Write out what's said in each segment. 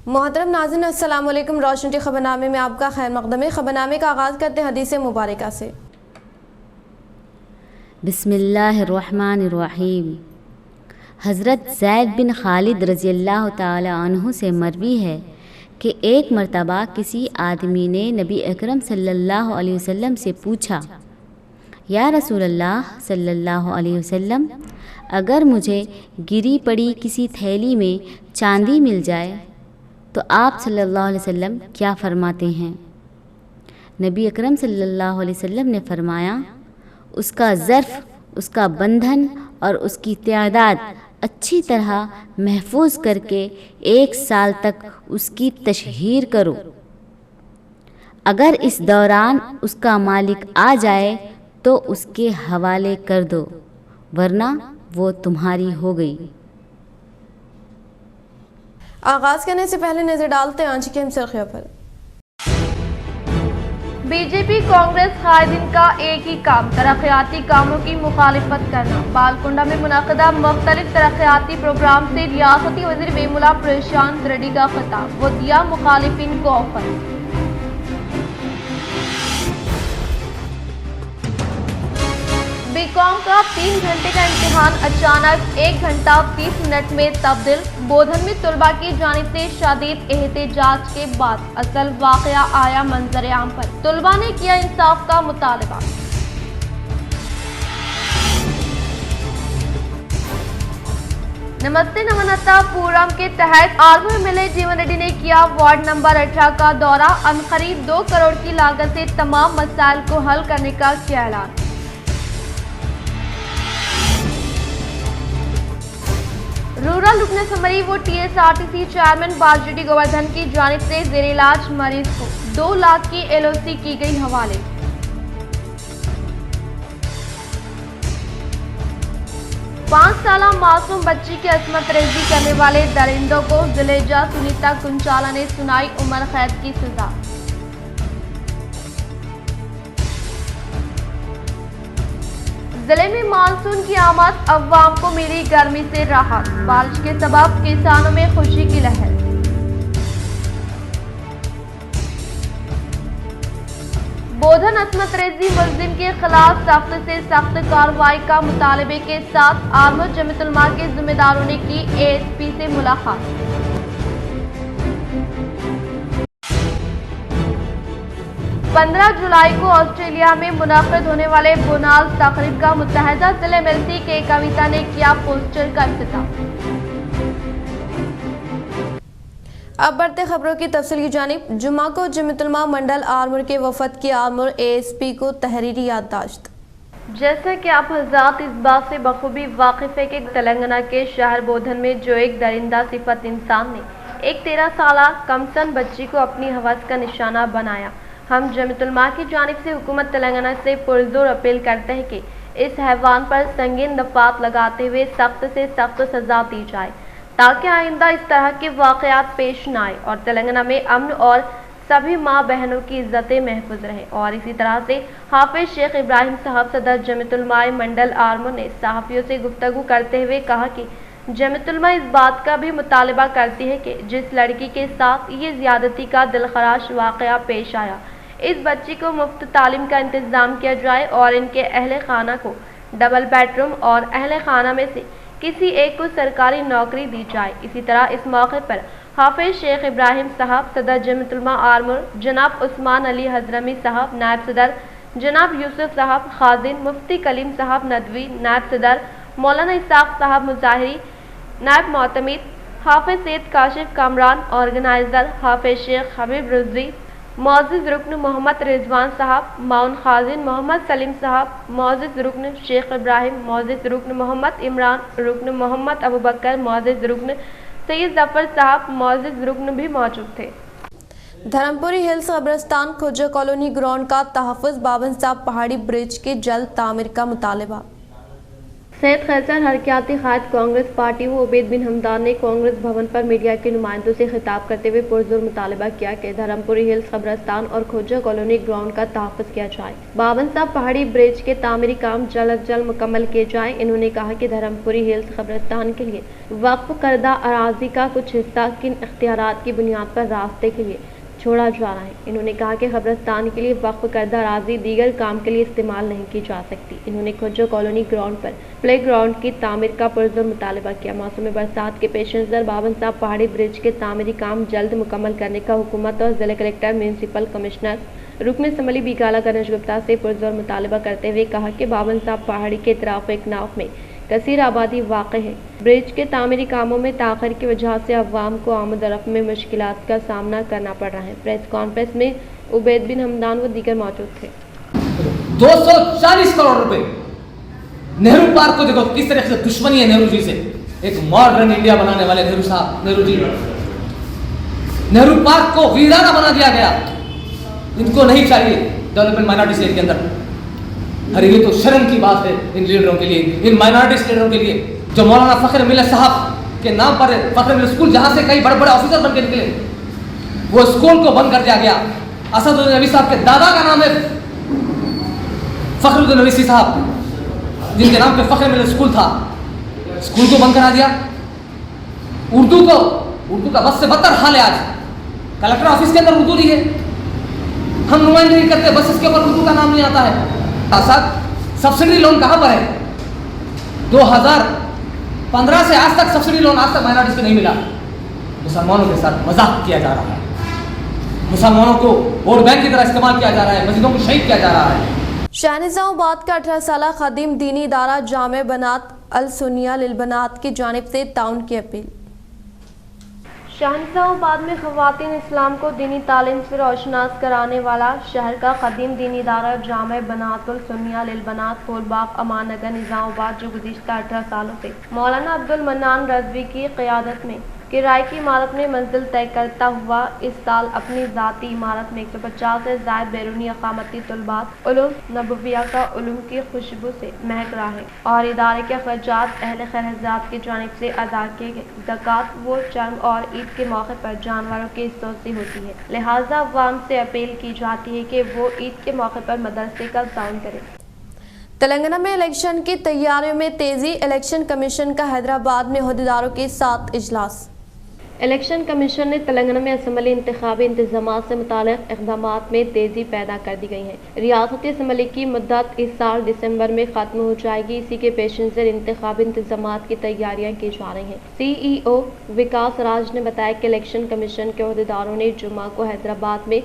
محترم ناظرین السلام علیکم۔ روشن ٹی خبرنامے میں آپ کا خیر مقدم ہے۔ خبرنامے کا آغاز کرتے ہیں حدیث مبارکہ سے۔ بسم اللہ الرحمن الرحیم۔ حضرت زید بن خالد رضی اللہ تعالی عنہ سے مروی ہے کہ ایک مرتبہ کسی آدمی نے نبی اکرم صلی اللہ علیہ وسلم سے پوچھا، یا رسول اللہ صلی اللہ علیہ وسلم، اگر مجھے گری پڑی کسی تھیلی میں چاندی مل جائے تو آپ صلی اللہ علیہ وسلم کیا فرماتے ہیں؟ نبی اکرم صلی اللہ علیہ وسلم نے فرمایا، اس کا ظرف، اس کا بندھن اور اس کی تعداد اچھی طرح محفوظ کر کے 1 سال تک اس کی تشہیر کرو۔ اگر اس دوران اس کا مالک آ جائے تو اس کے حوالے کر دو، ورنہ وہ تمہاری ہو گئی۔ آغاز کرنے سے پہلے نظر ڈالتے ہیں آج کی اہم سرخیوں پر۔ بی جے پی کانگریس قائدین کا ایک ہی کام ترقیاتی کاموں کی مخالفت کرنا۔ بالکنڈہ میں منعقدہ مختلف ترقیاتی پروگرام سے ریاستی وزیر ویمولا پرشانت ریڈی کا خطاب، وہ دیا مخالفین کو آفر۔ بی کام کا 3 گھنٹے کا امتحان اچانک 1 گھنٹہ 30 منٹ میں تبدیل۔ بودھن میں طلباء کی جانب سے شدید احتجاج کے بعد اصل واقعہ آیا منظر عام پر، طلباء نے کیا انصاف کا مطالبہ۔ نمستے نمنتا پورم کے تحت آرمور ایم ایل اے جیون ریڈی نے کیا وارڈ نمبر 18 کا دورہ، عنقریب 2 کروڑ کی لاگت سے تمام مسائل کو حل کرنے کا کیا اعلان۔ رورل رکن اسمبلی و T S R T C chairman باجوٹی گوردھن کی جانب سے زیر علاج مریض کو 2 لاکھ کی ایل او سی کی گئی حوالے۔ پانچ سالہ معصوم بچی کی عصمت ریزی کرنے والے درندوں کو ضلع جج سنیتا کنچالا نے سنائی عمر قید کی سزا۔ ضلع میں مانسون کی آمد، عوام کو ملی گرمی سے راحت، بارش کے سبب کسانوں میں خوشی کی لہر۔ بودھن عصمت ریزی ملزم کے خلاف سخت سے سخت کارروائی کا مطالبے کے ساتھ آرمور جمعیت علماء کے ذمہ داروں نے کی اے ایس پی سے ملاقات۔ 15 جولائی کو آسٹریلیا میں منعقد ہونے والے بونالز تقریب کا متحدہ ضلع ایم ایل سی کے کویتا نے کیا پوسٹر کا افتتاح۔ اب بڑھتے خبروں کی تفصیل کی جانب۔ جمعہ کو جمعیت علماء منڈل آرمور کے وفد کی آرمور اے ایس پی کو تحریری یادداشت۔ جیسا کہ آپ حضرات اس بات سے بخوبی واقف ہے کہ تلنگانہ کے شہر بودھن میں جو ایک درندہ صفت انسان نے ایک 13 سالہ کمسن بچی کو اپنی ہوس کا نشانہ بنایا، ہم جمعیت علماء کی جانب سے حکومت تلنگانہ سے پرزور اپیل کرتے ہیں کہ اس حیوان پر سنگین دفعات لگاتے ہوئے سخت سے سخت سزا دی جائے تاکہ آئندہ اس طرح کے واقعات پیش نہ آئے اور تلنگانہ میں امن اور سبھی ماں بہنوں کی عزتیں محفوظ رہیں۔ اور اسی طرح سے حافظ شیخ ابراہیم صاحب صدر جمعیت علماء منڈل آرمور نے صحافیوں سے گفتگو کرتے ہوئے کہا کہ جمعیت علماء اس بات کا بھی مطالبہ کرتی ہے کہ جس لڑکی کے ساتھ یہ زیادتی کا دلخراش واقعہ پیش آیا، اس بچی کو مفت تعلیم کا انتظام کیا جائے اور ان کے اہل خانہ کو ڈبل بیڈ روم اور اہل خانہ میں سے کسی ایک کو سرکاری نوکری دی جائے۔ اسی طرح اس موقع پر حافظ شیخ ابراہیم صاحب صدر جمعیت علماء آرمور، جناب عثمان علی حضرمی صاحب نائب صدر، جناب یوسف صاحب خازن، مفتی کلیم صاحب ندوی نائب صدر، مولانا اسحاق صاحب مظاہری نائب معتمد، حافظ سید کاشف کامران آرگنائزر، حافظ شیخ حبیب رضوی، معزز رکن محمد رضوان صاحب، معاون خازن محمد سلیم صاحب، معزز رکن شیخ ابراہیم، معزز رکن محمد عمران، رکن محمد ابوبکر، معزز رکن سید ظفر صاحب، معزز رکن بھی موجود تھے۔ دھرمپوری ہلز قبرستان کھوجا کالونی گراؤنڈ کا تحفظ، بابن صاحب پہاڑی برج کے جلد تعمیر کا مطالبہ۔ सैयद खैसर हरकियाती क़ायद कांग्रेस पार्टी व उबैद बिन हमदान ने कांग्रेस भवन पर मीडिया के नुमाइंदों से खिताब करते हुए पुरजोर मुतालबा किया कि धर्मपुरी हिल्स कब्रस्तान और खोजा कॉलोनी ग्राउंड का तहफ़्फ़ुज़ किया जाए। बावन साहब पहाड़ी ब्रिज के तामीरी काम जल्द अज जल्द मुकम्मल किए जाएँ। इन्होंने कहा कि धर्मपुरी हिल्स कब्रस्तान के लिए वक्फ करदा अराजी का कुछ हिस्सा किन इख्तियारात की बुनियाद पर रास्ते के लिए छोड़ा जा रहा है। इन्होंने कहा कि कब्रस्तान के लिए वक्फ करदा अराजी दीगर काम के लिए इस्तेमाल नहीं की जा सकती। इन्होंने खोजो कॉलोनी ग्राउंड पर प्ले ग्राउंड की तामीर का पुरजोर मुतालबा किया। मौसम बरसात के पेश नज़र बावन साहब पहाड़ी ब्रिज के तामीरी काम जल्द मुकम्मल करने का हुकूमत और जिला कलेक्टर म्यूनसिपल कमिश्नर रुकन असम्बली बीकाला गणेश गुप्ता से पुरजोर मुतालबा करते हुए कहा कि बावन साहब पहाड़ी के इतराफ एक नाव में कसीर आबादी वाक़ है। ब्रिज के तामीरी कामों में ताख़िर की वजह से अवाम को आमद-ओ-रफ़्त में मुश्किलात का सामना करना पड़ रहा है। प्रेस कॉन्फ्रेंस में उबैद बिन हमदान व दीगर मौजूद थे। 240 करोड़ रुपए नेहरू पार्क को देखो किस तरह से दुश्मनी है नेहरू जी से। एक मॉडर्न इंडिया बनाने वाले नेहरू जी, नेहरू पार्क को वीराना बना दिया गया। इनको नहीं चाहिए डेवलपमेंट माइनॉरिटी एरिया के अंदर। अरे ये तो शर्म की बात है इन लीडरों के लिए, इन माइनॉरिटी लीडरों के लिए जो मौलाना फखर मिल्लत साहब के नाम पर फखर मिल्लत स्कूल जहाँ से कई बड़े बड़े ऑफिसर बन के निकले, वो स्कूल को बंद कर दिया गया। असदुद्दीन नबी साहब के दादा का नाम है फखरुद्दीन नबी साहब, जिनके नाम पे फखर मिल्लत स्कूल था, स्कूल को बंद करा दिया। उर्दू का बस से बदतर हाल है। आज कलेक्टर ऑफिस के अंदर उर्दू नहीं है, हम नुमाइंदगी करते, बस इसके ऊपर उर्दू का नाम नहीं आता है। सब्सिडी लोन कहाँ पर है? 2015 से आज तक सब्सिडी लोन आज तक माइनॉरिटीज को नहीं मिला। मुसलमानों के साथ मजाक किया जा रहा है, मुसलमानों को वोट बैंक की तरह इस्तेमाल किया जा रहा है, मस्जिदों को शहीद किया जा रहा है। शाहनिजामाबाद का 18 साल खदीम दीनी इदारा जामे बनात अल सुन्निया लिल बनात की जानिब से ताउन की अपील। शाहनिजामाबाद में ख़वातीन इस्लाम को दीनी तालीम से रोशनास कराने वाला शहर का कदीम दीनी इदारा जामे बनातुल सुन्निया लिल बनात फूलबाग अमान नगर निज़ामाबाद, जो गुज़िश्ता 18 सालों से मौलाना अब्दुल मन्नान रज़वी की क़यादत में किराए की इमारत में मंजिल तय करता हुआ इस साल अपनी ज़ाती इमारत में 150 से ज़ायद बैरूनी अक़ामती तलबात उलूम नबविया का उलूम की खुशबू से महक रहा है और इदारे के अख़राजात अहले खैरात की जानिब से अदा किए गए ज़कात वो चर्म और ईद के मौके पर जानवरों की हिस्सों से होती है। लिहाजा अवाम से अपील की जाती है कि वो ईद के मौके पर मदरसे का ताउन करें। तेलंगाना में इलेक्शन की तैयारियों में तेजी। इलेक्शन कमीशन का हैदराबाद में अहदेदारों के साथ इजलास। इलेक्शन कमीशन ने तेलंगाना में असम्बली इंतखाबी इंतजामात से मुताल्लिक़ इक़दामात में तेज़ी पैदा कर दी गई है। रियासती असम्बली की मुद्दत इस साल दिसंबर में ख़त्म हो जाएगी। इसी के पेश नज़र इंतखाबी इंतजामात की तैयारियां की जा रही हैं। CEO विकास राज ने बताया कि इलेक्शन कमीशन के अहदेदारों ने जुम्मा को हैदराबाद में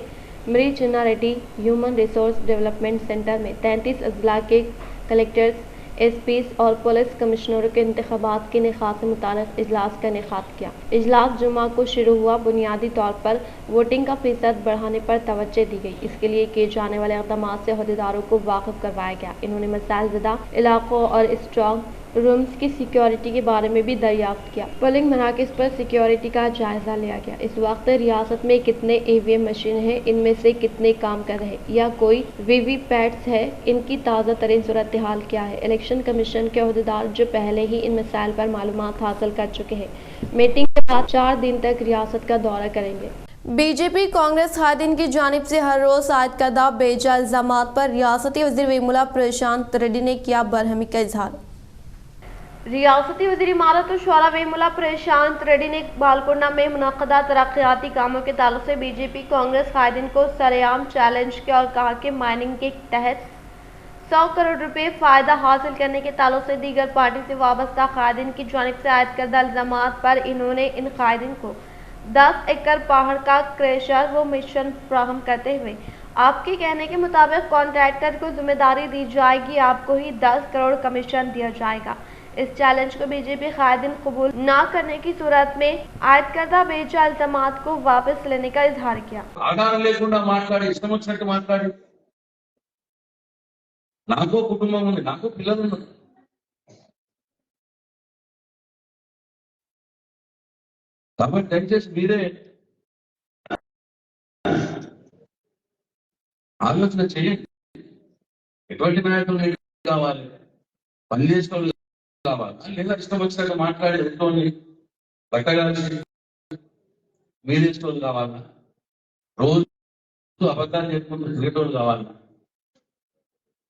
Marri Chenna Reddy human resource development centre में 33 अजला के कलेक्टर्स, SPs और पुलिस कमिश्नरों के इंतखाबात के निकात से मुताल्लिक़ इजलास का इनेकाद किया। इजलास जुम्मा को शुरू हुआ। बुनियादी तौर पर वोटिंग का फ़ीसद बढ़ाने पर तवज्जो दी गई। इसके लिए किए जाने वाले इक़दामात से अहदेदारों को वाकिफ़ करवाया गया। इन्होंने मसाइल ज़दा इलाक़ों और स्ट्रॉन्ग रूम्स की सिक्योरिटी के बारे में भी दरियाफ्त किया। पोलिंग मराकज़ पर सिक्योरिटी का जायज़ा लिया गया। इस वक्त रियासत में कितने EVM मशीन हैं, इनमें से कितने काम कर रहे या कोई VVPATs है, इनकी ताज़ा तरीन सूरत हाल क्या है। इलेक्शन कमीशन के अहदेदार जो पहले ही इन मसाइल पर मालूमात हासिल कर चुके हैं, मीटिंग के बाद 4 दिन तक रियासत का दौरा करेंगे। बीजेपी कांग्रेस कायदीन की जानिब से हर रोज़ आयद करदा बेजा इल्ज़ामात पर रियासती वज़ीर वेमुला प्रशांत रेड्डी ने किया बरहमी का इजहार। रियासती वज़ीर इमारत और शुरा वेमुला प्रशांत रेड्डी ने बालकोंडा में मुनक़दा तरक्याती कामों के ताल्लुक से बीजेपी कांग्रेस कायदीन को सरेआम चैलेंज किया और कहा कि माइनिंग के तहत 100 करोड़ रुपए फ़ायदा हासिल करने के ताल्लुक से दीगर पार्टी से वाबस्ता कायदीन की जानिब से आयद करदा इल्ज़ामात पर इन्होंने इन कायदीन को 10 एकड़ पहाड़ का क्रेशर व मिशन फ्राहम करते हुए आपके कहने के मुताबिक कॉन्ट्रैक्टर को जिम्मेदारी दी जाएगी, आपको ही 10 करोड़ कमीशन दिया जाएगा। इस चैलेंज को बीजेपी कायदीन कबूल न करने की सूरत में आयद करदा बेजा इल्ज़ामात को वापस लेने का इजहार किया। ఆధారం లేకుండా మాట్లాడి ఇష్టం వచ్చినట్టు మాట్లాడి నాకు కుటుంబం ఉంది, నాకు పిల్లలు ఉన్నారు. కాబట్టి దయచేసి మీరే ఆలోచన చేయండి. ఎటువంటి నాయకులు కావాలి, పని చేసిన కావాలా లేదా ఇష్టం వచ్చినట్టు మాట్లాడి ఎదుటోని బట్టగాల్చి మీరేటోళ్ళు కావాలా? రోజు అబద్ధాలు చెప్పుకుంటూ తిరిగేటోళ్ళు కావాలా?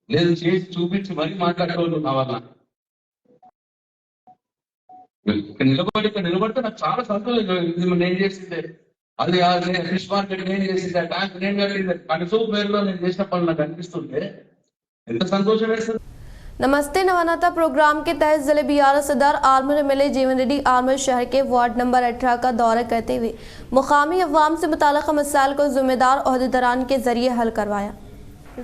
లేదు చేసి చూపించి మరీ మాట్లాడేటోళ్ళు కావాలా? ఇక్కడ నిలబడితే నాకు చాలా సంతోషం. ఇది నేను చేసిందే, అది ఫిష్ మార్కెట్ నేను చేసిందే, ట్యాంక్ నేను కట్టిందే, కనీసం పేరులో నేను చేసిన పనులు నాకు అనిపిస్తుంటే ఎంత సంతోషం వేస్తుంది. नमस्ते नवानाता प्रोग्राम के तहत जिले बिहार सदर आर्मर एमएलए जीवन रेड्डी आर्मर शहर के वार्ड नंबर 18 का दौरा करते हुए मुकामी अवाम से मुताल्लिक़ मसाइल को जिम्मेदार ओहदेदारान के जरिए हल करवाया।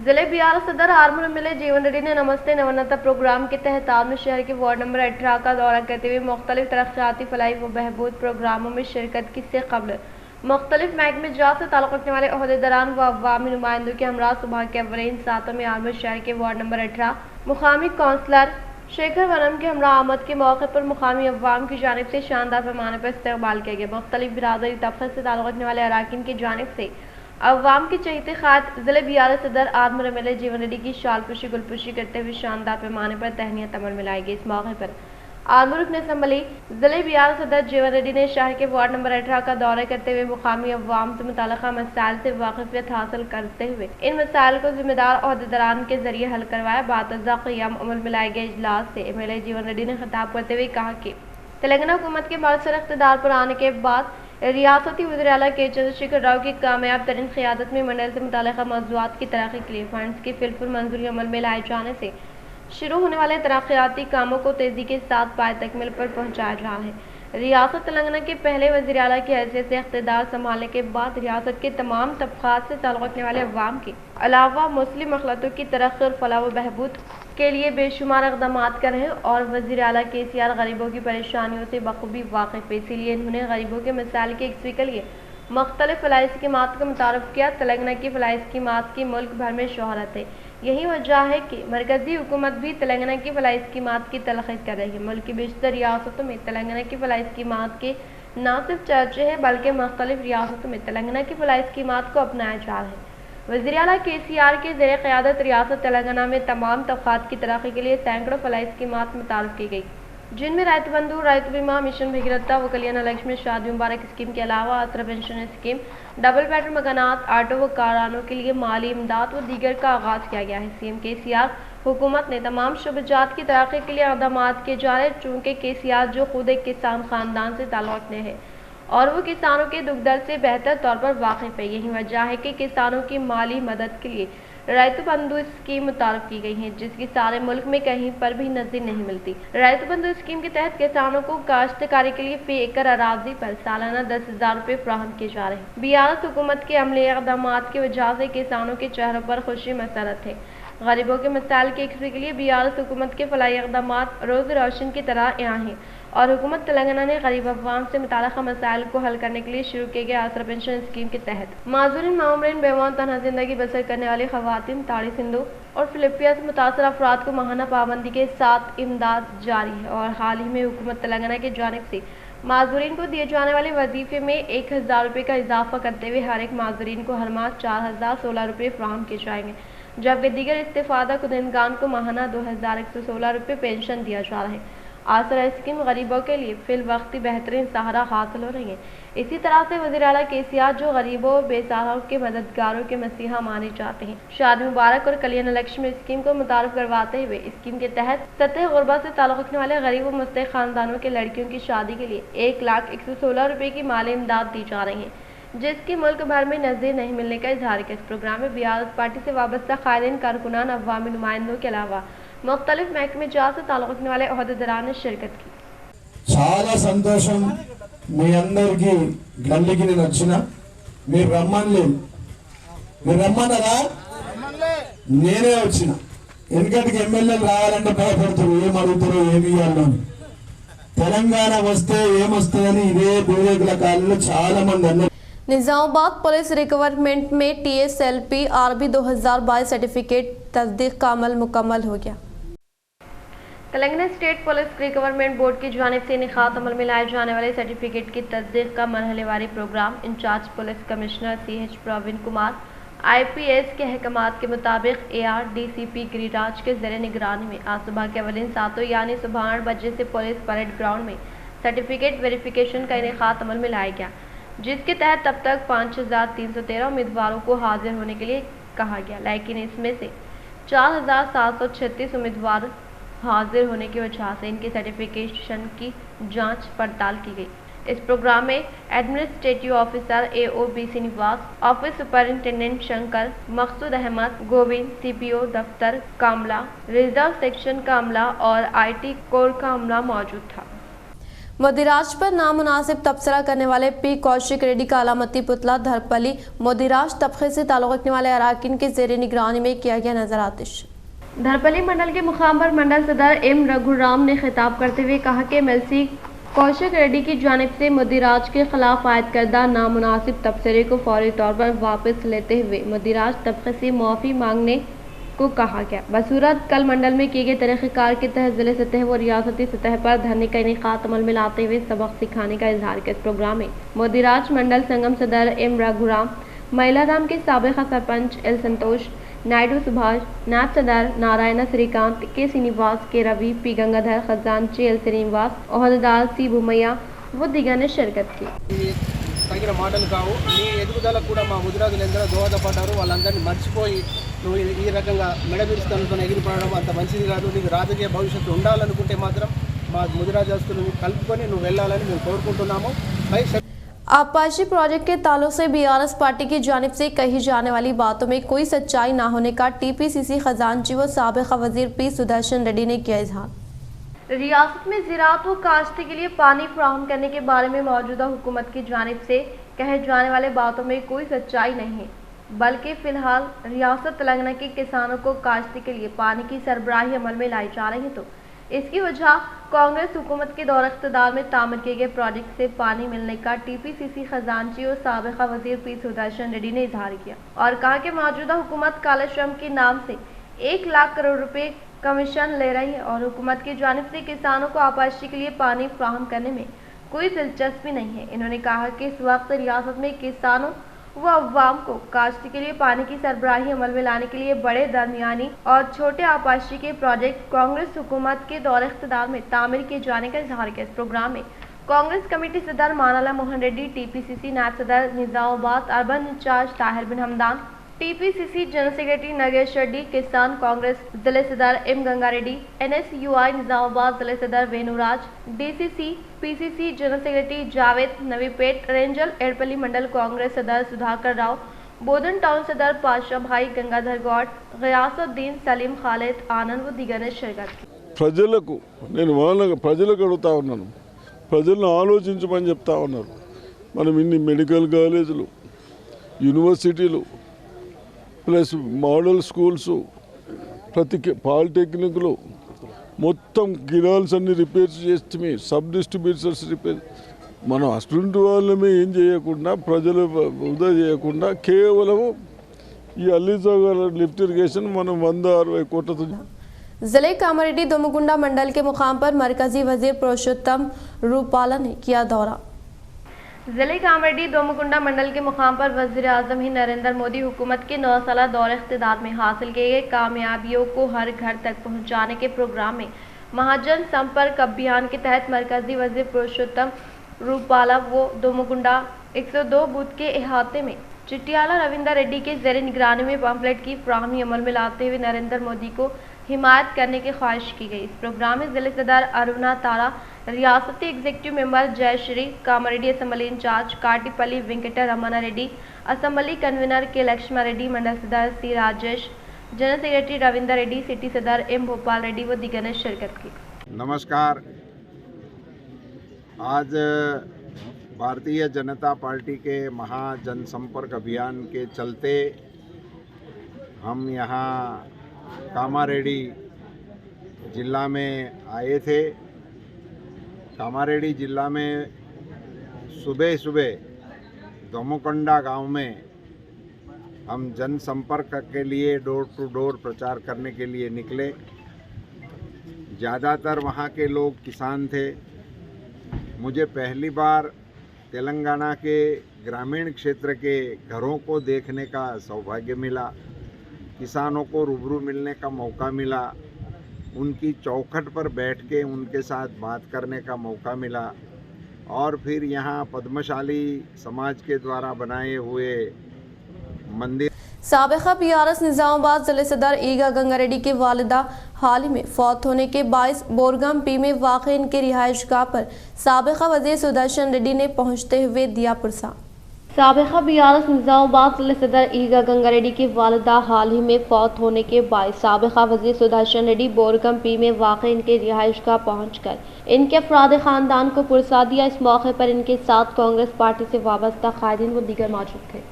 जिले बिहार सदर आर्मर एमएलए जीवन रेड्डी ने नमस्ते नवानाता प्रोग्राम के तहत आर्मर शहर के वार्ड नंबर 18 का दौरा करते हुए मुख्तलिफ तरक्याती फलाही व बहबूद प्रोग्रामों में शिरकत की से कबल मुख्तलिफ महकमे जात से ताल्लुक़ रखने वाले ओहदेदारान व अवामी नुमाइंदों के हमरा सुबह के अवलीन सातों में आर्मर शहर के वार्ड नंबर 18 मुकामी कौंसलर शेखर वनम के हमरा आमद के मौके पर मुकामी अवाम की जानिब से शानदार पैमाने पर इस्तकबाल किया गया। मुख्तलिफ बिरादरी तबक़े से ताल्लुक़ रखने वाले अराकीन की जानिब से अवाम की चहीते खात ज़िले बिहार सदर आर्मर एमएलए जीवन रेड्डी की शालपुशी गुलपुशी करते हुए शानदार पैमाने पर तहनीत अमल मिलाई गई। इस मौके पर आर्मर रुकन असम्बली ज़िले बिहार सदर जीवन रेड्डी ने शहर के वार्ड नंबर 18 का दौरा करते हुए मुकामी अवाम से मुताल्लिक़ा मसाइल से वाक़िफ़ियत हासिल करते हुए इन मसाइल को ज़िम्मेदार ओहदेदारान के जरिए हल करवाया। बातज़ा क़ियाम अमल में लाए गए इजलास से एमएलए जीवन रेड्डी ने खिताब करते हुए कहा कि तेलंगाना हुकूमत के मौसर इक़्तिदार पर आने के बाद रियासती वज़ीर आला के चंद्रशेखर राव की कामयाब तरीन क़ियादत में मंडल से मुताल्लिक़ा मौज़ूआत की तरक्की के लिए फ़ंड्स की फिलफुल मंजूरी अमल में लाए जाने से शुरू होने वाले तरक्याती कामों को तेज़ी के साथ पाए तकमील पर पहुँचाया जा रहा है। रियासत तेलंगाना के पहले वज़ीर आला की हैसियत से इक़्तिदार संभालने के बाद रियासत के तमाम तबक़ात से ताल्लुक़ रखने वाले अवाम के अलावा मुस्लिम अखलातों की तरक्की और फलाह व बहबूद के लिए बेशुमार इक़दामात कर रहे हैं और वज़ीर आला KCR गरीबों की परेशानियों से बखूबी वाक़िफ़ है। इसीलिए इन्होंने गरीबों के मसाइल की यकसी के लिए मुख्तलिफ फलाही स्कीमात का मुतारफ़ किया। तेलंगाना की फलाही स्कीमात की मुल्क भर में शोहरत है। यही वजह है कि मरकज़ी हुकूमत भी तेलंगाना की फलाही स्कीमात की तलख़ीस कर रही है। मुल्क की बेशतर रियासतों में तेलंगाना की फलाही स्कीमात के न सिर्फ चर्चे हैं बल्कि मुख्तलिफ रियासतों में तेलंगाना की फलाही स्कीमात को अपनाया जा रहा है। वज़ीर आला KCR के ज़ेरे क़यादत रियासत तेलंगाना में तमाम तबक़ात की तरक्की के लिए सैकड़ों फलाही स्कीमात मुतारफ़ की गई, जिनमें रैतु बंधु, रैतु बीमा, मिशन भगीरथा व कल्याण लक्ष्मी शादी मुबारक स्कीम के अलावा Aasara pension scheme, double bedroom मकानात, ऑटो व कारानों के लिए माली इमदाद व दीगर का आगाज़ किया गया है। CM KCR हुकूमत ने तमाम शुबजात की तरक्की के लिए इक़दामात किए जा रहे हैं। चूँकि KCR जो खुद एक किसान ख़ानदान से ताल्लुक़ रखते हैं और वो किसानों के दुख दर्द से बेहतर तौर पर वाकिफ़ है। यही वजह है कि किसानों की माली मदद के लिए रैतु बंधु स्कीम मुतारफ़ की गई है, जिसकी सारे मुल्क में कहीं पर भी नज़ीर नहीं मिलती। रैतु बंधु स्कीम के तहत किसानों को काश्तकारी के लिए फी एकड़ अराजी पर सालाना 10,000 रुपये फराहम किए जा रहे हैं। बिहार हुकूमत के अमली इक़दामात की वजह से किसानों के चेहरों पर खुशी मसरत है। गरीबों के मसाइल की यकसी के लिए बिहार हुकूमत के फलाही इक़दामात रोज़ रोशन की तरह यहाँ हैं और हुकूमत तेलंगाना ने गरीब अवाम से मुताल्लिक़ा मसाइल को हल करने के लिए शुरू किए गए आसरा पेंशन स्कीम के तहत माज़ूरीन, मामूरीन, बेवान तनहा ज़िंदगी बसर करने वाली ख़वातीन, ताड़ी सिंधु और फिलिपिया से मुतासर अफराद को माहाना पाबंदी के साथ इमदाद जारी है। और हाल ही में हुकूमत तेलंगाना की जानिब से माज़ूरीन को दिए जाने वाले वजीफ़े में 1,000 रुपये का इजाफा करते हुए हर एक माज़ूरीन को हर माह 4,016 रुपये फराहम किए जाएंगे, जबकि दीगर इस्तिफ़ादा कुनिंदगान को माहाना 2,116 रुपये पेंशन दिया जा रहा है। आसरा स्कीम गरीबों के लिए फिल वक्ती बेहतरीन सहारा हासिल हो रही है। इसी तरह से वज़ीर आला KCR जो गरीबों बेसहारों के मददगारों के मसीहा माने जाते हैं, शादी मुबारक और कल्याण लक्ष्मी स्कीम को मुतारफ़ करवाते हुए स्कीम के तहत सतह गुरबत से ताल्लुक़ रखने वाले गरीब व मुस्तहिक़ ख़ानदानों के लड़कियों की शादी के लिए 1,116 रुपये की माली इमदाद दी जा रही है, जिसकी मुल्क भर में नज़ीर नहीं मिलने का इजहार किया। इस प्रोग्राम में बिहार पार्टी से वाबस्ता कायदीन, कारकुनान, अवामी नुमाइंदों के अलावा मुख्तलिफ महकमे जात से ताल्लुक़ रखने वाले ओहदेदारान ने शिरकत की। చాలా సంతోషం మీ అందరికి గల్లీకి నేను వచ్చిన మీరు రమ్మనలేదు, మీరు రమ్మన్నారా? నేనే వచ్చిన. ఎందుకంటే ఎమ్మెల్యేలు రావాలంటే భయపడుతారు, ఏం అడుగుతారో ఏమి ఇవ్వాలో. తెలంగాణ వస్తే ఏమొస్తుందని ఇదే భూరేకుల కాలంలో చాలా మంది అన్నారు. निज़ामाबाद पुलिस रिक्वायरमेंट में TSLP RB 2022 सर्टिफिकेट तस्दीक का अमल मुकम्मल हो गया। Telangana state police requirement board की जानिब से निखात अमल में लाए जाने वाले सर्टिफिकेट की तस्दीक का मरहलेवारी programme in charge police commissioner CH Praveen Kumar IPS کے احکامات کے مطابق ARDCP گریراج کے زیر نگرانی میں آج صبح کے اولین ساتوں یعنی صبح 8 بجے سے پولیس پریڈ گراؤنڈ میں سرٹیفکیٹ ویریفیکیشن کا انعقاد عمل میں لایا گیا، جس کے تحت تب تک 5313 امیدواروں کو حاضر ہونے کے لیے کہا گیا، لیکن اس میں سے 4736 امیدوار حاضر ہونے کی وجہ سے ان کی سرٹیفکیشن کی جانچ پڑتال کی گئی۔ اس پروگرام میں administrative officer AOB Srinivas, office superintendent Shankar, Maqsood Ahmed, Govind, CPO دفتر کا عملہ، ریزرو سیکشن کا عملہ اور IT کور کا عملہ موجود تھا۔ مودیراج پر نامناسب تبصرہ کرنے والے P کوشک ریڈی کا علامتی پتلا دھرپلی مودیراج طبقے سے تعلق رکھنے والے اراکین کے زیر نگرانی میں کیا گیا نظر آتش۔ دھرپلی منڈل کے مقام پر منڈل صدر M رگھورام نے خطاب کرتے ہوئے کہا کہ MLC کوشک ریڈی کی جانب سے مودیراج کے خلاف عائد کردہ نامناسب تبصرے کو فوری طور پر واپس لیتے ہوئے مودیراج طبقے سے معافی مانگنے کو کہا گیا۔ بصورت کل منڈل میں کیے گئے طریقہ کار کے تحت ضلع سطح و ریاستی سطح پر دھرنے کا انعقاد عمل میں لاتے ہوئے سبق سکھانے کا اظہار کیا۔ اس پروگرام میں مودیراج منڈل سنگم صدر M رگھورام، میلا رام کے سابقہ سرپنچ L سنتوش، نائیڈو سبھاش، نائب صدر نارائنا سری کانت، K سینیواس، K روی، P Gangadhar, خزانچی L Srinivas, عہدیدار C بھومయ్య و دیگر نے شرکت کی۔ తగిన మాటలు కావు, నీ ఎదుగుదలకు కూడా మా ముదిరాజులందరూ దోహదపడ్డారు, వాళ్ళందరినీ మర్చిపోయి నువ్వు ఈ రకంగా మెడబిరుస్తానుతో ఎగిరిపడడం అంత మంచిది కాదు। నీకు రాజకీయ భవిష్యత్తు ఉండాలనుకుంటే మాత్రం మా ముదిరాజస్తులను కలుపుకొని నువ్వు వెళ్ళాలని మేము కోరుకుంటున్నాము। आबपाशी प्रोजेक्ट के ताल्लुक से BRS पार्टी की जानिब से कही जाने वाली बातों में कोई सच्चाई ना होने का TPCC खजांची व साबिक़ा वज़ीर P सुदर्शन रेड्डी ने किया इजहार। ریاست میں زراعت و کاشت کے لیے پانی فراہم کرنے کے بارے میں موجودہ حکومت کی جانب سے کہے جانے والے باتوں میں کوئی سچائی نہیں ہے، بلکہ فی الحال ریاست تلنگانہ کے کسانوں کو کاشت کے لیے پانی کی سربراہی عمل میں لائی جا رہی ہے، تو اس کی وجہ کانگریس حکومت کے دور اقتدار میں تعمیر کیے گئے پروجیکٹ سے پانی ملنے کا TPCC خزانچی اور سابقہ وزیر P سدرشن ریڈی نے اظہار کیا اور کہا کہ موجودہ حکومت کالے شرم کے نام سے 1 لاکھ کروڑ روپے کمیشن لے رہی ہے اور حکومت کی جانب سے کسانوں کو آبپاشی کے لیے پانی فراہم کرنے میں کوئی دلچسپی نہیں ہے۔ انہوں نے کہا کہ اس وقت ریاست میں کسانوں و عوام کو کاشت کے لیے پانی کی سربراہی عمل میں لانے کے لیے بڑے، درمیانی اور چھوٹے آبپاشی کے پروجیکٹ کانگریس حکومت کے دور اقتدار میں تعمیر کیے جانے کا اظہار کیا۔ اس پروگرام میں کانگریس کمیٹی صدر مانالا موہن ریڈی، TPCC نائب صدر نظام آباد اربن انچارج طاہر بن حمدان، TPCC general secretary Nagesh ready, کسان کانگریس ضلع صدر M گنگا ریڈی، NSUI نظام آباد ضلع صدر وینو راج، DCC PCC general secretary Javed نوی پیٹ، رینجل ایرپلی منڈل کانگریس صدر سدھاکر راؤ، بودن ٹاؤن صدر پاشا بھائی گنگادھر گوڈ، غیاث الدین سلیم خالد آنند و دیگر نے شرکت کی۔ ప్రజలకు నేను వాళ్ళ ప్రజలకు అడుగుతా ఉన్నాను, ప్రజలను ఆలోచించమని చెప్తా ఉన్నారు। మనం ఇన్ని మెడికల్ కాలేజీలు, యూనివర్సిటీలు, ప్లస్ మోడల్ స్కూల్స్, ప్రతి పాలిటెక్నిక్లు మొత్తం గిరాల్స్ అన్ని రిపేర్స్ చేస్తే సబ్ డిస్ట్రిబ్యూటర్స్ రిపేర్ మనం అటువంటి వాళ్ళమే ఏం చేయకుండా ప్రజలు వృధా చేయకుండా కేవలం ఈ అల్లీసాగర్ లిఫ్ట్ ఇరిగేషన్ మనం 160 కోట్లతో ضلع کاماریڈی دومکنڈا منڈل کے مقام پر مرکزی وزیر پروشوتم روپالا نے کیا دورہ۔ ضلع کاماریڈی دومکنڈا منڈل کے مقام پر وزیر اعظم ہند نریندر مودی حکومت کے 9 سالہ دور اقتدار میں حاصل کیے گئے کامیابیوں کو ہر گھر تک پہنچانے کے پروگرام میں مہاجن سمپرک ابھیان کے تحت مرکزی وزیر پروشوتم روپالا وہ دومکنڈا 102 بوتھ کے احاطے میں چٹیالہ رویندر ریڈی کے زیر نگرانی میں پمفلٹ کی فراہمی عمل میں لاتے ہوئے نریندر مودی کو حمایت کرنے کی خواہش کی گئی۔ اس پروگرام میں ضلع صدر ارونا تارا، ریاستی executive member Jai Shri, Kamareddy assembly in charge Katipally Venkata Ramana Reddy, assembly convener K Lakshman Reddy, mandal صدر C Rajesh, general secretary Ravinder Reddy, city صدر ایم بھوپال ریڈی و دیگر نے شرکت کی۔ नमस्कार। आज भारतीय जनता पार्टी के महाजनसंपर्क अभियान के चलते हम यहाँ कामारेड्डी जिला में आए थे। कामारेड्डी जिला में सुबह सुबह दोमुकोंडा गांव में हम जनसंपर्क के लिए डोर टू डोर प्रचार करने के लिए निकले। ज़्यादातर वहाँ के लोग किसान थे। मुझे पहली बार तेलंगाना के ग्रामीण क्षेत्र के घरों को देखने का सौभाग्य मिला, किसानों को रूबरू मिलने का मौका मिला, उनकी चौखट पर बैठ के उनके साथ बात करने का मौका मिला और फिर यहाँ पद्मशाली समाज के द्वारा बनाए हुए मंदिर। साबिका PRS निजामाबाद जिले सदर ईगा गंगा रेड्डी की वालिदा हाल ही में फौत होने के बायस बोरगम पी में वाक़ इनके रिहाइशगाह पर साबिका वज़ीर सुदर्शन रेड्डी ने पहुंचते हुए दिया पुरसा। साबिका PRS निजामाबाद जिले सदर ईगा गंगा रेड्डी की वालिदा हाल ही में फौत होने के बाद साबिका वज़ीर सुदर्शन रेड्डी बोरगम पी में वाक़ इनके रिहाइशगाह पहुंचकर इनके अफराद ख़ानदान को पुरसा दिया। इस मौके पर इनके साथ कांग्रेस पार्टी से वाबस्ता कायदीन व दीगर मौजूद थे।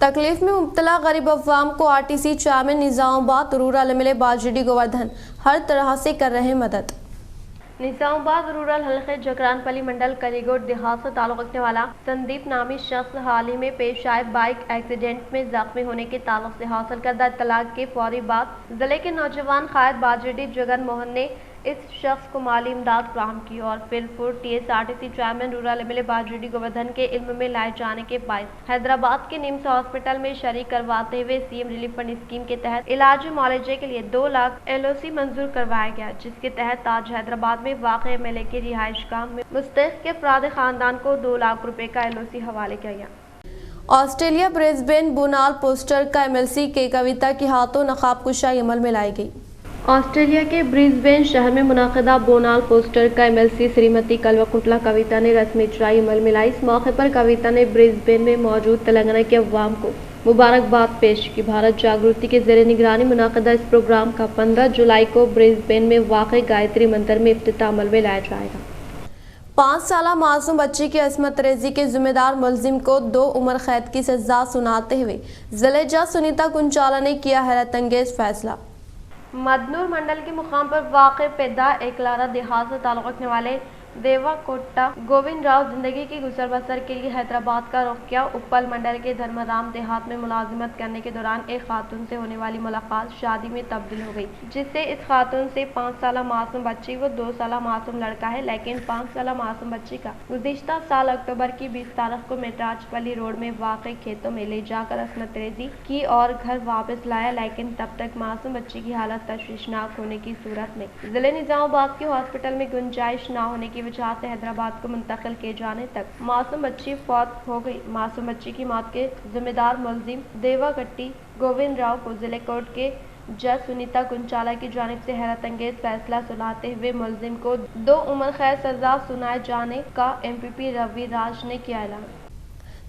तकलीफ में मुब्तला गरीब अवाम को RTC chairman Nizamabad rural MLA Bajireddy Goverdhan हर तरह से कर रहे मदद। निजामाबाद रूरल हल्के जगरानपल्ली मंडल कलीगोट देहात से ताल्लुक़ रखने वाला संदीप नामी शख्स हाल ही में पेश आए बाइक एक्सीडेंट में जख्मी होने के ताल्लुक़ से हासिल करदा इत्तलाक के फौरी बाद जिले के नौजवान कायद बाजडी जगन मोहन ने इस शख्स को माली इमदाद फराहम की और फिरपुर TSRTC chairman rural MLA Bajireddy Goverdhan के इल्म में लाए जाने के बाद हैदराबाद के निम्स हॉस्पिटल में शरीक करवाते हुए CM रिलीफ फंड स्कीम के तहत इलाज मुआलजे के लिए 2 लाख LOC मंजूर करवाया गया, जिसके तहत आज हैदराबाद में वाक़ MLA के रिहाइशगाह में मुस्तहिक़ के अफराद खानदान को 2 लाख रुपए का LOC हवाले किया गया। ऑस्ट्रेलिया ब्रिस्बेन बोनाल पोस्टर का MLC के कविता के हाथों नकाब कुशाई अमल में लाई गई। ऑस्ट्रेलिया के ब्रिस्बेन शहर में मुनाक़िदा बोनाल पोस्टर का MLC श्रीमती कलवकुटला कविता ने रस्मी इजराई अमल में लाई। इस मौके पर कविता ने ब्रिस्बेन में मौजूद तेलंगाना के अवाम को मुबारकबाद पेश की। भारत जागृति के ज़ेरे निगरानी मुनाक़िदा इस प्रोग्राम का 15 जुलाई को ब्रिस्बेन में वाक़ गायत्री मंदिर में इफ्तिताह अमल में लाया जाएगा। 5 साला मासूम बच्ची की असमत रेजी के जिम्मेदार मुलजिम को 2 उम्र कैद की सजा सुनाते हुए जिले जज सुनीता कुंचाला ने किया हैरत अंगेज फैसला। मदनूर मंडल के मुकाम पर वाक़ पैदा एकलारा देहात से ताल्लुक़ रखने वाले देवा कोट्टा गोविंद राव जिंदगी की गुजर बसर के लिए हैदराबाद का रुख किया। उप्पल मंडल के धर्मराम देहात में मुलाजिमत करने के दौरान एक खातून से होने वाली मुलाकात शादी में तब्दील हो गई, जिससे इस खातून से 5 साला मासूम बच्ची व 2 साला मासूम लड़का है। लेकिन 5 साला मासूम बच्ची का गुज़िश्ता साल अक्टूबर की 20 तारीख को मेटराजपल्ली रोड में वाक़ खेतों में ले जाकर असमत रेजी की और घर वापस लाया, लेकिन तब तक मासूम बच्ची की हालत तशवीशनाक होने की सूरत में जिले निजामाबाद के हॉस्पिटल में गुंजाइश न होने की वजह से हैदराबाद को मुंतकिल किए जाने तक मासूम बच्ची फौत हो गई। मासूम बच्ची की मौत के जिम्मेदार मुलजिम देवागट्टी गोविंद राव को जिले कोर्ट के जज सुनीता कुंचाला की जानिब से हैरत अंगेज फैसला सुनाते हुए मुलजिम को 2 उम्र कैद सजा सुनाए जाने का MPP रवि राज ने किया ऐलान।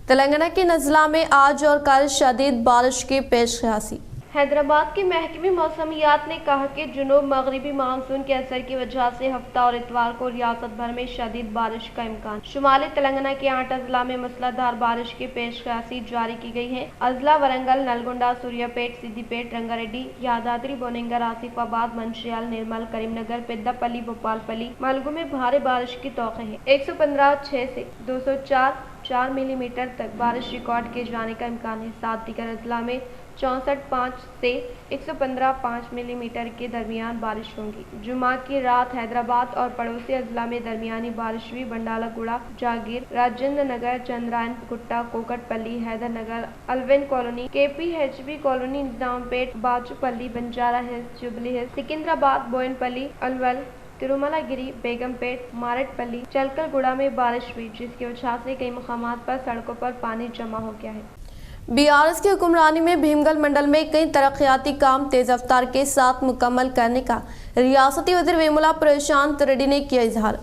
तेलंगाना के नज़ला में आज और कल शदीद बारिश की पेशकशी। हैदराबाद के महकमे मौसमियात ने कहा कि जुनूब मगरिबी मानसून के असर की वजह से हफ्ता और इतवार को रियासत भर में शदीद बारिश का इम्कान। शुमाली तेलंगाना के 8 अजला में मूसलाधार बारिश की पेशकशी जारी की गई है। अजला वरंगल, नलगोंडा, सूर्यापेट, सिद्दीपेट, रंगारेड्डी, यादाद्री, बोनेंगर, आसिफाबाद, मंचियाल, निर्मल, करीमनगर, पेद्दापल्ली, भोपालपल्ली, मलगू में भारी बारिश की तौक़े है। 115.6 से 204 मिलीमीटर तक बारिश रिकॉर्ड किए जाने का इम्कान है। 7 दीगर अजला में 64.5 से 115.5 मिलीमीटर के दरमियान बारिश होगी। जुमा की रात हैदराबाद और पड़ोसी अजला में दरमियानी बारिश हुई। Bandlaguda, Jagir, Rajendra Nagar, Chandrayangutta, Kukatpally, Hydernagar, Allwyn Colony, KPHB Colony, Nizampet, Bachupally, Banjara Hills, Jubilee Hills, Secunderabad, Bowenpally, Alwal, Tirumalagiri, Begumpet, Marredpally, Chilkalguda में बारिश हुई, जिसकी वजह से कई मुकामात पर सड़कों पर पानी जमा हो गया है। BRS की हुक्मरानी में भीमगल मंडल में कई तरक्याती काम तेज रफ्तार के साथ मुकम्मल करने का रियासती वज़ीर वेमुला प्रशांत रेड्डी ने किया इजहार।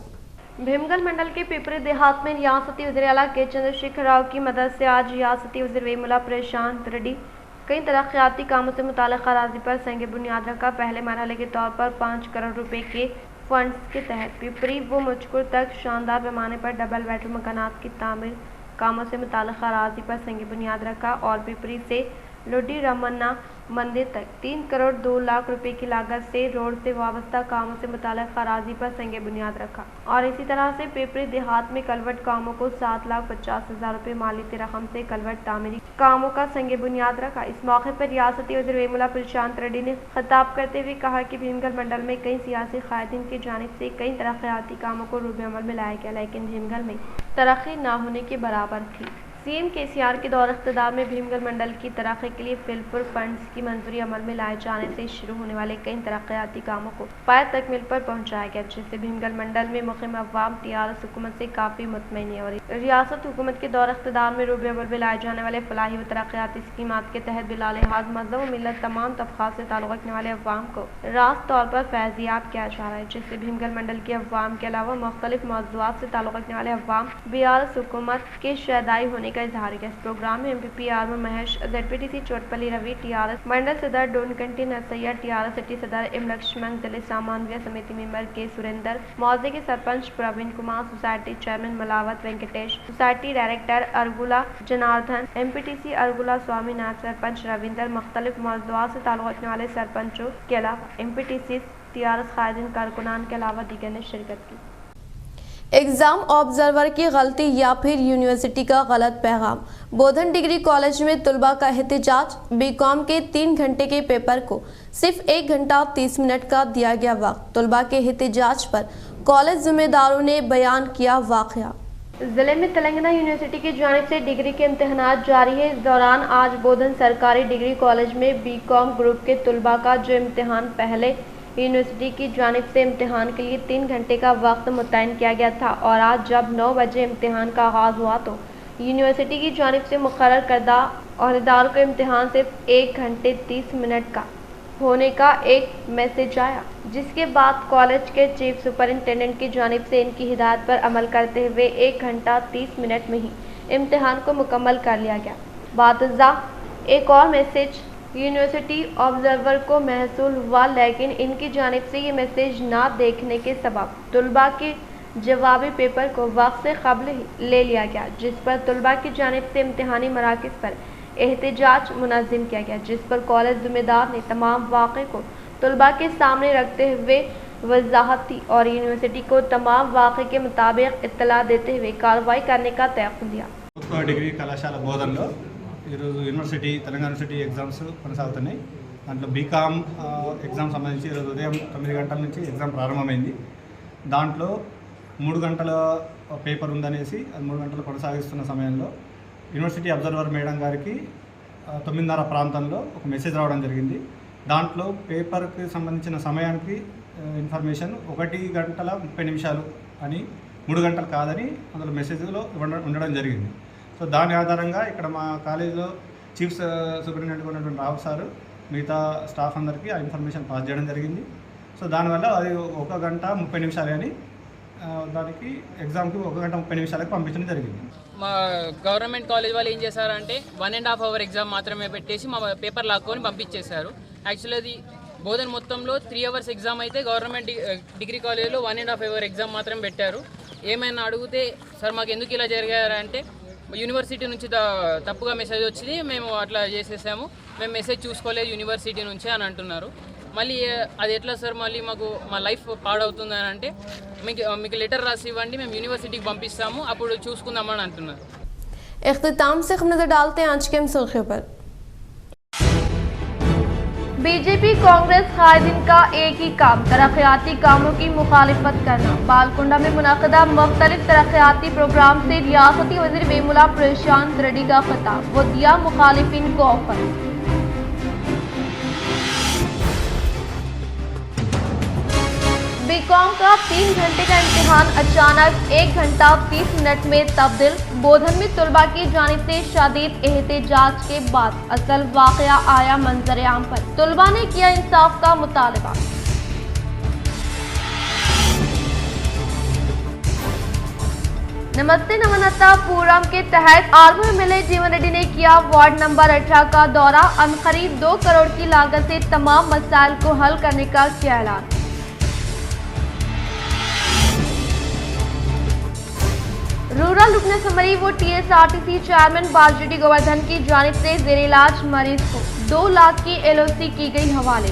भीमगल मंडल के पिपरी देहात में रियासती वज़ीर आला के चंद्रशेखर राव की मदद से आज रियासती वज़ीर वेमुला प्रशांत रेड्डी कई तरक्याती कामों से मुताल्लिक़ अराज़ी पर संग बुनियाद रखा। पहले मरहले के तौर पर 5 करोड़ रुपए के फंड्स के तहत पिपरी व मुचकुर तक शानदार पैमाने पर डबल बेडरूम मकानात की तामीर कामों से मुताल्लिक़ अराज़ी पर संग बुनियाद रखा और पिपरी से लोडी रमन्ना मंदिर तक 3 करोड़ 2 लाख रुपए की लागत से रोड से वाबस्ता कामों से मुताल्लिक़ अराज़ी पर संग बुनियाद रखा और इसी तरह से पिपरी देहात में कलवट कामों को 7,50,000 रुपए माली रकम से कलवट तामीरी कामों का संग बुनियाद रखा। इस मौके पर रियासती वज़ीर वेमुला प्रशांत रेड्डी ने खिताब करते हुए कहा कि भीमगल मंडल में कई सियासी कायदीन की जानिब से कई तरक्याती कामों को रूबे अमल में लाया गया, लेकिन भीमगल में तरक्की ना होने के बराबर थी। सीएम केसीआर के दौर इख्तिदार में भीमगढ़ मंडल की तरक्की के लिए फिलपुर फंड्स की मंजूरी अमल में लाए जाने से शुरू होने वाले कई तरक्याती कामों को पाए तकमील पर पहुंचाया गया, जिससे भीमगढ़ मंडल में मुक़ीम अवाम टीआरएस हुकूमत से काफ़ी मुतमईन है और रियासत हुकूमत के दौर इख्तिदार में रूबे अव्वल में लाए जाने वाले फलाही व तरक्याती स्कीमात के तहत बिलालिहाज मज़हब व मिलत तमाम तबक़ात से ताल्लुक़ रखने वाले अवाम को रास्त तौर पर फैज़याब किया जा रहा है, जिससे भीमगढ़ मंडल के अवाम के अलावा मुख्तलिफ मौज़ूआत से ताल्लुक़ रखने वाले अवाम बीआरएस हुकूमत के शहदाई होने का इजहार किया। इस प्रोग्राम में MPP Armoor Mahesh, ZPTC Chotpally Ravi, TRS mandal सदर डोनकंटी नसैया, टीआरएस सिटी सदर एम लक्ष्मण, दलित सामान्य समिति मेंबर के सुरेंद्र, मौजे के sarpanch Praveen Kumar, society chairman Malavath Venkatesh, society director Argula Janardhan, MPTC Argula Swamy, नायब सरपंच रविंदर, मुख्तलिफ मौज़ूआत से ताल्लुक़ रखने वाले सरपंचों के अलावा एमपीटीसी टीआरएस कायदीन कारकुनान के अलावा दीगर ने शिरकत की। एग्जाम ऑब्जर्वर की गलती या फिर यूनिवर्सिटी का गलत पैगाम। बोधन डिग्री कॉलेज में तलबा का एहतजाज। बीकॉम के 3 घंटे के पेपर को सिर्फ 1 घंटा 30 मिनट का दिया गया वक्त। तलबा के एहतजाज पर कॉलेज जिम्मेदारों ने बयान किया वाक़या। जिले में तेलंगाना यूनिवर्सिटी की जानिब से डिग्री के इम्तहानात जारी है। इस दौरान आज बोधन सरकारी डिग्री कॉलेज में बीकॉम ग्रुप के तलबा का जो इम्तहान पहले यूनिवर्सिटी की जानिब से इम्तिहान के लिए 3 घंटे का वक्त मुतय्यन किया गया था और आज जब 9 बजे इम्तिहान का आगाज़ हुआ तो यूनिवर्सिटी की जानिब से मुकर्रर करदा अहदेदार को इम्तिहान सिर्फ 1 घंटे 30 मिनट का होने का एक मैसेज आया, जिसके बाद कॉलेज के चीफ सुपरिटेंडेंट की जानिब से इनकी हिदायत पर अमल करते हुए 1 घंटा 30 मिनट में ही इम्तिहान को मुकम्मल कर लिया गया। बातज़ा एक और मैसेज यूनिवर्सिटी ऑब्जर्वर को महसूल हुआ, लेकिन इनकी जानिब से ये मैसेज ना देखने के सबब तलबा के जवाबी पेपर को वक्त से कबल ही ले लिया गया, जिस पर तलबा की जानिब से इम्तिहानी मराकिज़ पर एहतजाज मुनज़्ज़म किया गया, जिस पर कॉलेज ज़िम्मेदार ने तमाम वाक़े को तलबा के सामने रखते हुए वजाहत दी और यूनिवर्सिटी को तमाम वाक़े के मुताबिक इत्तला देते हुए कार्रवाई करने का तयक़ुन दिया। डिग्री कళాశాల బోధనలో ఈరోజు యూనివర్సిటీ తెలంగాణ యూనివర్సిటీ ఎగ్జామ్స్ కొనసాగుతున్నాయి. దాంట్లో బీకామ్ ఎగ్జామ్ సంబంధించి ఈరోజు ఉదయం 9 గంటల నుంచి ఎగ్జామ్ ప్రారంభమైంది. దాంట్లో 3 గంటల పేపర్ ఉందనేసి అది 3 గంటలు కొనసాగిస్తున్న సమయంలో యూనివర్సిటీ అబ్జర్వర్ మేడం గారికి 9:30 ప్రాంతంలో ఒక మెసేజ్ రావడం జరిగింది. దాంట్లో పేపర్కి సంబంధించిన సమయానికి ఇన్ఫర్మేషన్ 1 గంటల 30 నిమిషాలు అని 3 గంటలు కాదని అందులో మెసేజ్లో ఉండడం జరిగింది. సో దాని ఆధారంగా ఇక్కడ మా కాలేజీలో చీఫ్ సూపరింటెండెంట్ ఉన్నటువంటి రావు సారు మిగతా స్టాఫ్ అందరికీ ఆ ఇన్ఫర్మేషన్ పాస్ చేయడం జరిగింది. సో దానివల్ల అది 1 గంట 30 నిమిషాలు అని దానికి ఎగ్జామ్కి 1 గంట 30 నిమిషాలకు పంపించడం జరిగింది. మా గవర్నమెంట్ కాలేజ్ వాళ్ళు ఏం చేశారంటే 1.5 అవర్ ఎగ్జామ్ మాత్రమే పెట్టేసి మా పేపర్ లాక్కొని పంపించేశారు. యాక్చువల్లీ అది బోధన్ మొత్తంలో 3 అవర్స్ ఎగ్జామ్ అయితే గవర్నమెంట్ డిగ్రీ కాలేజ్లో 1.5 అవర్ ఎగ్జామ్ మాత్రం పెట్టారు. ఏమైనా అడిగితే సార్ మాకు ఎందుకు ఇలా జరిగారంటే యూనివర్సిటీ నుంచి తప్పుగా మెసేజ్ వచ్చింది, మేము అట్లా చేసేసాము, మేము మెసేజ్ చూసుకోలేదు యూనివర్సిటీ నుంచి అని అంటున్నారు. మళ్ళీ అది ఎట్లా సార్, మళ్ళీ మాకు మా లైఫ్ పాడవుతుందని అంటే మీకు లెటర్ రాసి ఇవ్వండి, మేము యూనివర్సిటీకి పంపిస్తాము, అప్పుడు చూసుకుందామని అంటున్నారు. इख्तिताम से हम नजर डालते हैं आज के सुर्खियों पर। बीजेपी कांग्रेस कायदीन का एक ही काम तरक्याती कामों की मुखालिफत करना। बालकुंडा में मुनक़दा मुख्तलिफ तरक्याती प्रोग्राम से रियासती वज़ीर वेमुला प्रशांत रेड्डी का खिताब, वो दिया मुखालिफिन को ऑफर। बीकॉम का 3 घंटे का इम्तिहान अचानक 1 घंटा 30 मिनट में तब्दील। बोधन में तलबा की जानिब से शदीद एहतजाज के बाद असल वाक़या आया मंजर आम पर, तलबा ने किया इंसाफ का मुतालबा। नमस्ते नवनता प्रोग्राम के तहत आर्मर एमएलए जीवन रेड्डी ने किया वार्ड नंबर 18 का दौरा। अनकरीब 2 करोड़ की लागत से तमाम मसाइल को हल करने का किया ऐलान। रूरल रुकने समरी वो TSRTC चेयरमैन बाजूडी गोवर्धन की जानिब से जेर इलाज मरीज को 2 लाख की LOC की गई हवाले।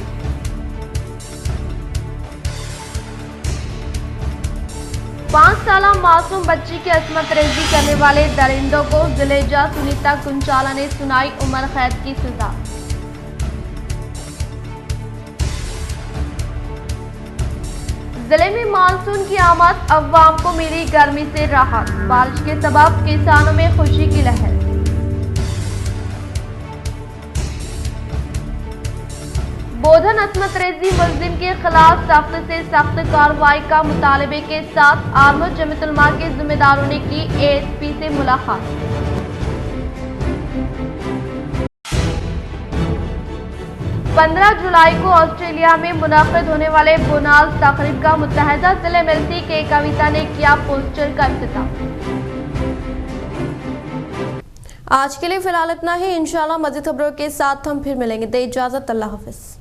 पांच साला मासूम बच्ची की अस्मत रेजी करने वाले दरिंदों को जिले जज सुनीता कुंचाला ने सुनाई उम्र कैद की सजा। जिले में मानसून की आमद, अवाम को मिली गर्मी से राहत, बारिश के सबब किसानों में खुशी की लहर। बोधन अस्मत रेजी मुल्जिम के खिलाफ सख्त से सख्त कार्रवाई का मुतालबे के साथ आलम जमीयत उलमा के जिम्मेदारों ने की एएसपी से मुलाकात। पंद्रह जुलाई को ऑस्ट्रेलिया में मुनाकिद होने वाले बोनाल तकरीब का मुत्तहदा जिले मिलती के कविता ने किया पोस्टर का इफ्तिताह। आज के लिए फिलहाल इतना ही। इंशाल्लाह मज़ीद खबरों के साथ हम फिर मिलेंगे। दे इजाज़त, अल्लाह हाफ़िज़।